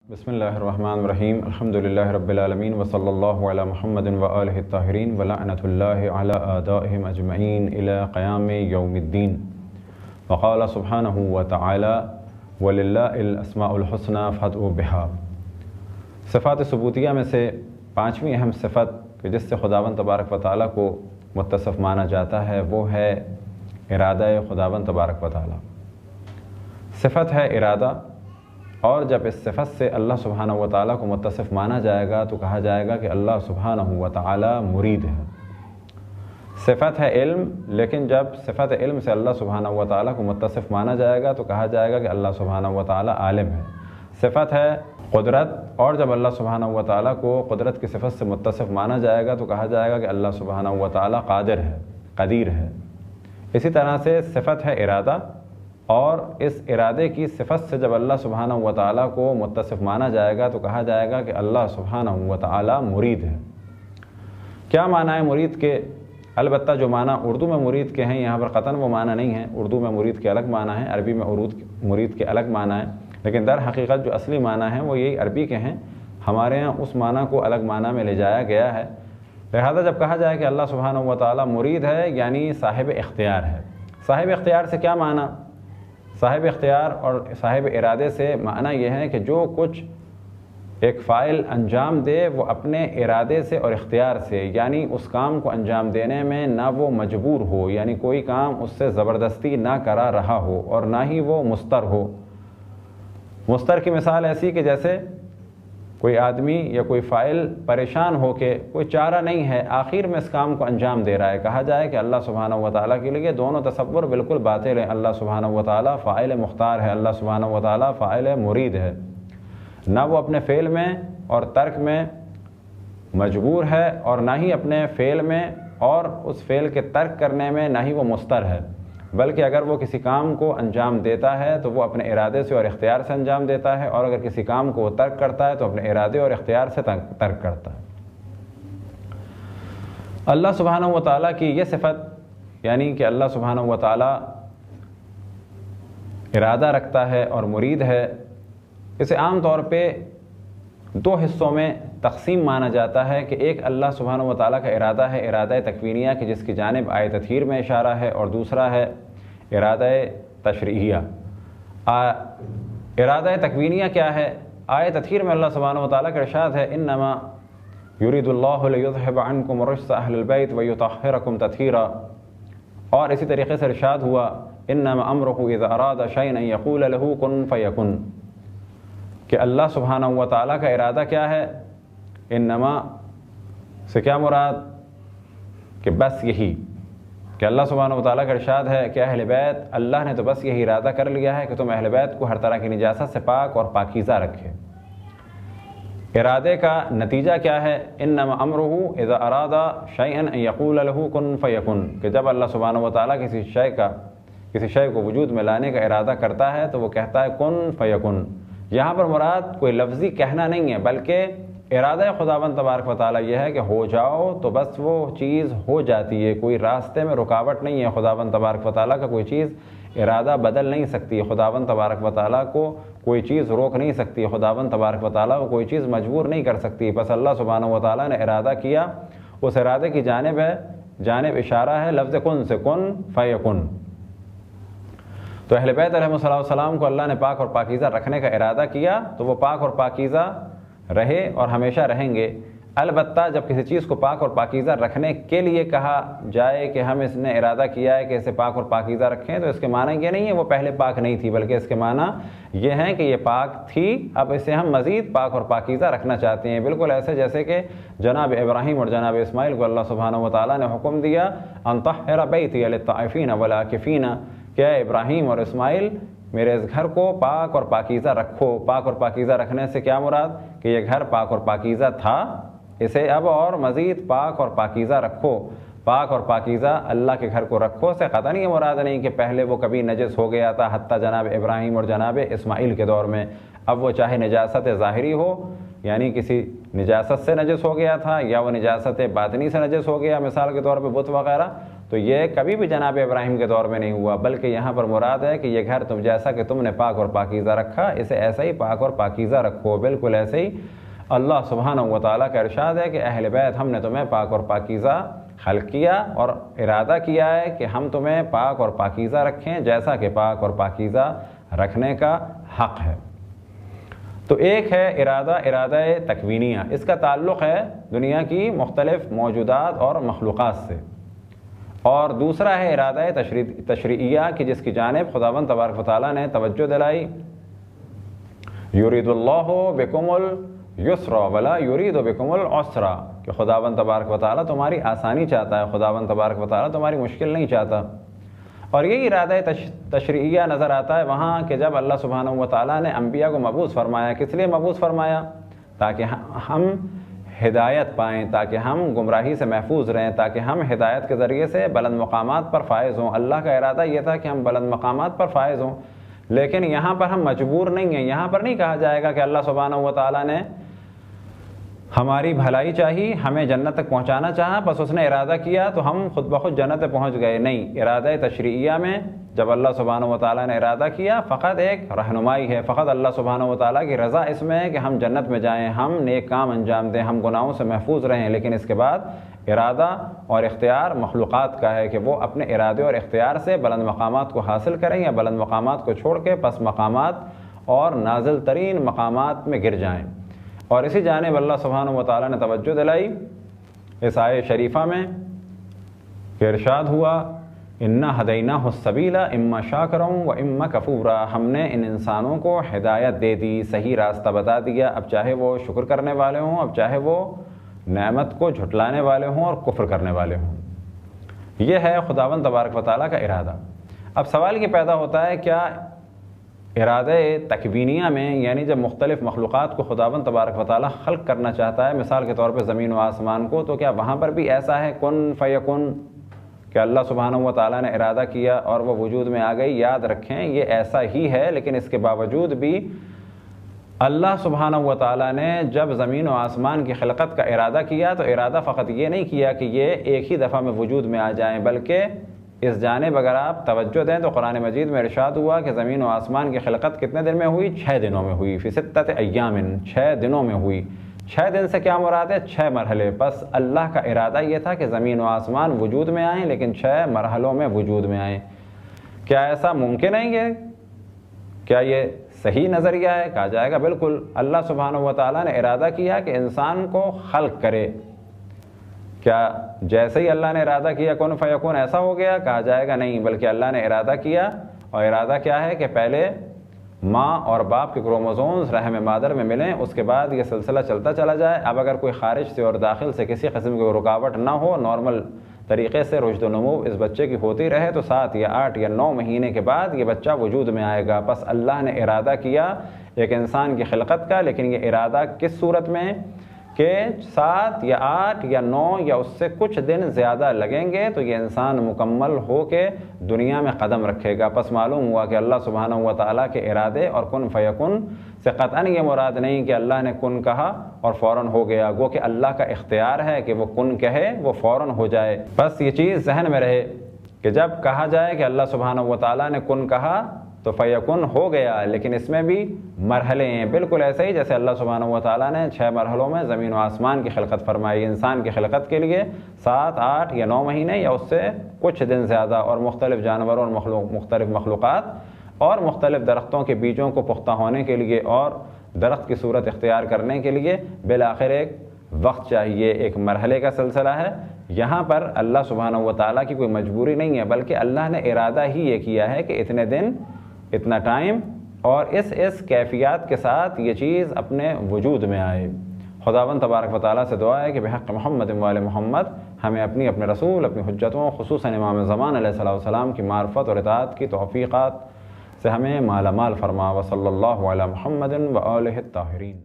बिस्मिल्लाहिर्रहमानिर्रहीम अल्हम्दुलिल्लाहि रब्बिल आलमीन वसल्लल्लाहु अला मुहम्मदिन व आलिहि त्ताहिरीन व लअनतुल्लाहि अला आदाइहिम अजमईन इला क़याम यौमिद्दीन वक़ाल सुब्हानहु व तआला वलिल्लाहिल अस्माउल हुस्ना फदउ बिहा। सिफ़ात सबूतिया में से पाँचवीं अहम सिफ़त कि जिससे खुदावंद तबारक व तआला को मुत्तसिफ़ माना जाता है वो है इरादा खुदावंद तबारक व तआला। सिफ़त है इरादा, और जब इस सिफ़त से अल्लाह सुब्हानहु व तआला को मुत्तसिफ़ माना जाएगा तो कहा जाएगा कि अल्लाह सुब्हानहु व तआला मुरीद है। सिफ़त है इल्म, लेकिन जब सिफ़त इल्म से अल्लाह सुब्हानहु व तआला को मुत्तसिफ़ माना जाएगा तो कहा जाएगा कि अल्लाह सुब्हानहु व तआला आलिम है। सिफ़त है क़ुदरत, और जब अल्लाह सुब्हानहु व तआला को क़ुदरत की सिफ़त से मुत्तसिफ़ माना जाएगा तो कहा जाएगा कि अल्लाह सुब्हानहु व तआला क़ादिर है, क़दीर है। इसी तरह से सिफ़त है इरादा, और इस इरादे की सिफ़त से जब अल्लाह सुब्हानहु व तआला को मुत्तसिफ़ माना जाएगा तो कहा जाएगा कि अल्लाह सुब्हानहु व तआला मुरीद है। क्या माना है मुरीद के? अलबत्ता जो माना उर्दू में मुरीद के हैं यहाँ पर क़तन वो माना नहीं है। उर्दू में मुरीद के अलग माना है, अरबी में मुरीद के अलग माना है, लेकिन दर हकीकत जो असली माना है वो यही अरबी के हैं। हमारे यहाँ उस माना को अलग माना में ले जाया गया है। लिहाजा जब कहा जाए कि अल्लाह सुब्हानहु व तआला मुरीद है यानी साहिब इख्तियार है। साहिब इख्तियार से क्या माना? साहिब इख्तियार और साहिब इरादे से माना यह है कि जो कुछ एक फ़ाइल अंजाम दे वो अपने इरादे से और इख्तियार से, यानी उस काम को अंजाम देने में ना वो मजबूर हो, यानी कोई काम उससे ज़बरदस्ती ना करा रहा हो, और ना ही वो मुस्तर हो। मुस्तर की मिसाल ऐसी कि जैसे कोई आदमी या कोई फ़ाइल परेशान हो के कोई चारा नहीं है, आखिर में इस काम को अंजाम दे रहा है, कहा जाए कि अल्लाह सुब्हानहु व तआला के लिए दोनों तसव्वुर बिल्कुल बातिल है। अल्लाह सुब्हानहु व तआला फ़ाइल मुख्तार है, अल्लाह सुब्हानहु व तआला फ़ाइल मुरीद है। ना वो अपने फ़ेल में और तर्क में मजबूर है, और ना ही अपने फ़ेल में और उस फ़ेल के तर्क करने में ना ही वो मुस्तर है, बल्कि अगर वो किसी काम को अंजाम देता है तो वो अपने इरादे से और इख्तियार से अंजाम देता है, और अगर किसी काम को वो तर्क करता है तो अपने इरादे और इख्तियार से तर्क करता है। अल्लाह सुब्हानहु व तआला की ये सिफ़त, यानी कि अल्लाह सुब्हानहु व तआला इरादा रखता है और मुरीद है, इसे आम तौर पे दो हिस्सों में तक़सीम माना जाता है कि एक अल्लाह सुब्हानहु व तआला का इरादा है इरादा तकवीनिया की जिसकी जानिब आयत तत्हीर में इशारा है, और दूसरा है इरादा तशरीहिया। इरादा तकवीनिया क्या है? आयत तत्हीर में अल्लाह सुब्हानहु व तआला का इरशाद है इन्नमा युरिदुल्लाहु लियुज़हिब अन्कुम रिज्स अहलिल बैत व युतahhirakum तत्हीरा, और इसी तरीके से इरशाद हुआ इन्नमा अम्रुहु इज़ा अरादा शैअन अन यक़ूल लहू कुन फयकुन, कि अल्लाह सुब्हानहु व तआला का इरादा क्या है? इन्नमा से क्या मुराद? कि बस यही, कि अल्लाह सुब्हानहु व तआला का इरशाद है कि अहले बैत, अल्लाह ने तो बस यही इरादा कर लिया है कि तुम अहले बैत को हर तरह की निजासत से पाक और पाकीज़ा रखे। इरादे का नतीजा क्या है? इन्नमा अम्रुहु इज़ा अरादा शैअन अन यक़ूल लहू कुन फयकुन, कि जब अल्लाह सुब्हानहु व तआला किसी शय को वजूद में लाने का इरादा करता है तो वो कहता है कुन फयकुन। यहाँ पर मुराद कोई लफ्ज़ी कहना नहीं है, बल्कि इरादा खुदावंद तबारक व तआला यह है कि हो जाओ तो बस वो चीज़ हो जाती है, कोई रास्ते में रुकावट नहीं है। खुदावंद तबारक व तआला का कोई चीज़ इरादा बदल नहीं सकती, खुदावंद तबारक व तआला को कोई चीज़ रोक नहीं सकती, खुदावंद तबारक व तआला को कोई चीज़ मजबूर नहीं कर सकती। बस अल्लाह सुब्हानहु व तआला ने इरादा किया, उस इरादे की जानिब इशारा है लफ्ज़ कुन से, कुन फयकुन। तो अहले बैत अलैहिस्सलाम को अल्लाह ने पाक और पाकीज़ा रखने का इरादा किया तो वो पाक और पाकीज़ा रहे और हमेशा रहेंगे। अलबत्ता जब किसी चीज़ को पाक और पाकीज़ा रखने के लिए कहा जाए कि हम इसने इरादा किया है कि इसे पाक और पाकीज़ा रखें, तो इसके माना ये नहीं है वो पहले पाक नहीं थी, बल्कि इसके माना ये है कि ये पाक थी, अब इसे हम मज़ीद पाक और पाकीज़ा रखना चाहते हैं। बिल्कुल ऐसे जैसे कि जनाब इब्राहीम और जनाब इस्माइल को अल्लाह सुब्हानहु व तआला ने हुक्म दिया अन तह्हिर बैती लित्ताइफ़ीन वल आकिफ़ीन, क्या इब्राहीम और इस्माइल मेरे इस घर को पाक और पाकीज़ा रखो। पाक और पाकीज़ा रखने से क्या मुराद? कि ये घर पाक और पाकीज़ा था, इसे अब और मज़ीद पाक और पाकीज़ा रखो। पाक और पाकीज़ा अल्लाह के घर को रखो से क़तन ये मुराद नहीं कि पहले वो कभी नजस हो गया था, हत्ता जनाब इब्राहीम और जनाब इस्माइल के दौर में। अब वो चाहे निजासत ज़ाहिरी हो, यानी किसी निजासत से नजस हो गया था, या वो निजासत बातनी से नजस हो गया, मिसाल के तौर पे बुत वग़ैरह, تو یہ کبھی بھی جناب ابراہیم کے دور میں نہیں ہوا، بلکہ یہاں پر مراد ہے کہ یہ گھر تم جیسا کہ تم نے پاک اور پاکیزہ رکھا، اسے ایسا ہی پاک اور پاکیزہ رکھو، بالکل ایسے ہی اللہ سبحانہ و تعالیٰ کا ارشاد ہے کہ اہل بیت ہم نے تمہیں پاک اور پاکیزہ خلق کیا اور ارادہ کیا ہے کہ ہم تمہیں پاک اور پاکیزہ رکھیں جیسا کہ پاک اور پاکیزہ رکھنے کا حق ہے۔ تو ایک ہے ارادہ تکوینیہ، اس کا تعلق ہے دنیا کی مختلف موجودات اور مخلوقات سے، اور دوسرا ہے ارادہ تشریعیہ کہ جس کی جانب خداوند تبارک و تعالیٰ نے توجہ دلائی، یرید اللہ بکم الیسر ولا یرید بکم العسر، کہ خداوند تبارک و تعالیٰ تمہاری آسانی چاہتا ہے، خداوند تبارک و تعالیٰ تمہاری مشکل نہیں چاہتا۔ اور یہی ارادہ تشریعیہ نظر آتا ہے وہاں کہ جب اللہ سبحانہ و تعالیٰ نے انبیاء کو مبعوث فرمایا، کس لیے مبعوث فرمایا؟ تاکہ ہم ہدایت پائیں، تاکہ ہم گمراہی سے محفوظ رہیں، تاکہ ہم ہدایت کے ذریعے سے بلند مقامات پر فائز ہوں۔ اللہ کا ارادہ یہ تھا کہ ہم بلند مقامات پر فائز ہوں، لیکن یہاں پر ہم مجبور نہیں ہیں، یہاں پر نہیں کہا جائے گا کہ اللہ سبحانہ و تعالیٰ نے ہماری بھلائی چاہی، ہمیں جنت تک پہنچانا چاہا، بس اس نے ارادہ کیا تو ہم خود بخود جنت تک پہنچ گئے۔ نہیں، ارادہ تشریعیہ میں جب اللہ سبحانہ و تعالیٰ نے ارادہ کیا، فقط ایک رہنمائی ہے، فقط اللہ سبحانہ و تعالیٰ کی رضا اس میں ہے کہ ہم جنت میں جائیں، ہم نیک کام انجام دیں، ہم گناہوں سے محفوظ رہیں، لیکن اس کے بعد ارادہ اور اختیار مخلوقات کا ہے کہ وہ اپنے ارادے اور اختیار سے بلند مقامات کو حاصل کریں یا بلند مقامات کو چھوڑ کے پس مقامات اور نازل ترین مقامات میں گر جائیں۔ اور اسی جانب اللہ سبحانہ و تعالیٰ نے توجہ دلائی اس آیہ شریفہ میں کہ ارشاد ہوا، اِنَّا هَدَيْنَاهُ السَّبِيلَ اِمَّا شَاكِرًا وَإِمَّا كَفُورًا، ہم نے ان انسانوں کو ہدایت دے دی، صحیح راستہ بتا دیا، اب چاہے وہ شکر کرنے والے ہوں، اب چاہے وہ نعمت کو جھٹلانے والے ہوں اور کفر کرنے والے ہوں۔ یہ ہے خداوند تبارک و تعالیٰ کا ارادہ۔ اب سوال یہ پیدا ہوتا ہے، کیا ارادہ تکوینیہ میں، یعنی جب مختلف مخلوقات کو خداوند تبارک و تعالیٰ خلق کرنا چاہتا ہے، مثال کے طور پہ زمین و آسمان کو، تو کیا وہاں پر بھی ایسا ہے کن فیکن کہ اللہ سبحانہ و تعالیٰ نے ارادہ کیا اور وہ وجود میں آ گئی؟ یاد رکھیں یہ ایسا ہی ہے، لیکن اس کے باوجود بھی اللہ سبحانہ و تعالیٰ نے جب زمین و آسمان کی خلقت کا ارادہ کیا تو ارادہ فقط یہ نہیں کیا کہ یہ ایک ہی دفعہ میں وجود میں آ جائیں، بلکہ اس جانب اگر آپ توجہ دیں تو قرآن مجید میں ارشاد ہوا کہ زمین و آسمان کی خلقت کتنے دن میں ہوئی؟ 6 دنوں میں ہوئی، فی 6 ایام، 6 دنوں میں ہوئی۔ 6 دن سے کیا مراد ہے؟ 6 مرحلے۔ بس اللہ کا ارادہ یہ تھا کہ زمین و آسمان وجود میں آئیں، لیکن 6 مرحلوں میں وجود میں آئیں۔ کیا ایسا ممکن ہے؟ یہ کیا یہ صحیح نظریہ ہے؟ کہا جائے گا بالکل، اللہ سبحانہ و تعالیٰ نے ارادہ کیا کہ انسان کو خلق کرے، کیا جیسے ہی اللہ نے ارادہ کیا کن فیکون ایسا ہو گیا؟ کہا جائے گا نہیں، بلکہ اللہ نے ارادہ کیا، اور ارادہ کیا ہے کہ پہلے ماں اور باپ کے کروموزومز رحم مادر میں ملیں، اس کے بعد یہ سلسلہ چلتا چلا جائے۔ اب اگر کوئی خارج سے اور داخل سے کسی قسم کی رکاوٹ نہ ہو، نارمل طریقے سے رشد و نمو اس بچے کی ہوتی رہے، تو 7 یا 8 یا 9 مہینے کے بعد یہ بچہ وجود میں آئے گا۔ بس اللہ نے ارادہ کیا ایک انسان کی خلقت کا، لیکن یہ ارادہ کس صورت میں کہ 7 یا 8 یا 9 یا اس سے کچھ دن زیادہ لگیں گے تو یہ انسان مکمل ہو کے دنیا میں قدم رکھے گا۔ پس معلوم ہوا کہ اللہ سبحانہ و تعالیٰ کے ارادے اور کن فیکن سے قطعاً یہ مراد نہیں کہ اللہ نے کن کہا اور فوراً ہو گیا، گو کہ اللہ کا اختیار ہے کہ وہ کن کہے وہ فوراً ہو جائے۔ بس یہ چیز ذہن میں رہے کہ جب کہا جائے کہ اللہ سبحانہ و تعالیٰ نے کن کہا تو فیکن ہو گیا، لیکن اس میں بھی مرحلے ہیں، بالکل ایسے ہی جیسے اللہ سبحانہ و تعالیٰ نے 6 مرحلوں میں زمین و آسمان کی خلقت فرمائی۔ انسان کی خلقت کے لیے 7 8 یا 9 مہینے یا اس سے کچھ دن زیادہ، اور مختلف جانوروں اور مختلف مخلوقات اور مختلف درختوں کے بیجوں کو پختہ ہونے کے لیے اور درخت کی صورت اختیار کرنے کے لیے بالآخر ایک وقت چاہیے، ایک مرحلے کا سلسلہ ہے۔ یہاں پر اللہ سبحانہ و تعالیٰ کی کوئی مجبوری نہیں ہے، بلکہ اللہ نے ارادہ ہی یہ کیا ہے کہ اتنے دن، اتنا ٹائم اور اس کیفیات کے ساتھ یہ چیز اپنے وجود میں آئے۔ خداوند تبارک و تعالیٰ سے دعا ہے کہ بحق محمد و آل محمد ہمیں اپنے رسول، اپنی حجتوں، خصوصاً امام زمان علیہ السلام کی معرفت اور اطاعت کی توفیقات سے ہمیں مالا مال فرما۔ وصلی اللہ علی محمد و آلہ الطاہرین۔